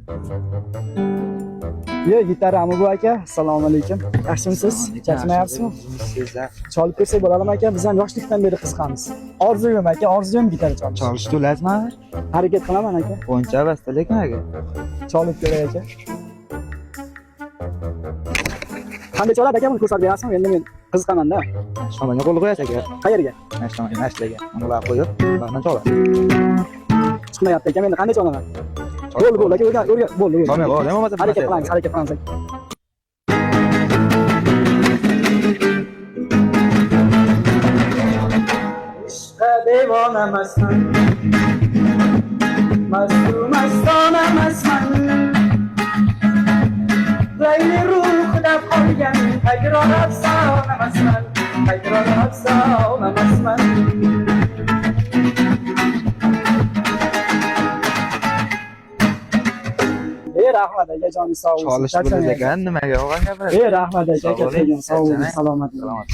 Yo, Yigitali Amubu aka, assalomu alaykum. Yaxshimisiz? Charchamayapsizmi? Cholib ko'rsak bo'ladimi aka? Biz ham yoshlikdan beri qiziqamiz. Orzuyim aka, orzuyim gitara cholish. Chalishni to'lasizmi? Harakat qilaman aka. Bo'ncha basta lekin aka. Cholib ko'ray aka. Qanday choladi aka, buni ko'rsatib berasizmi? Endi men qiziqaman-da. Shomaga qo'l qo'yasiz aka. Qayerga? Nashtaga. Ular qo'yib, bana choladi. Chiqmayapti aka, men qanday cholaman? Bo'l aka, o'rga, bo'l. Tamam, bo'ldi. Harakat qilamiz aka. Ishqa devonamasman. Mastonamasman. Rayli ruhda qolgan takror afsonamasman. Rahmat aka, joni sog' bo'lsin. Cholish bo'lar ekan, nimaga olgan gapirasiz? Rahmat aka, sog' bo'ling, salomat bo'ling.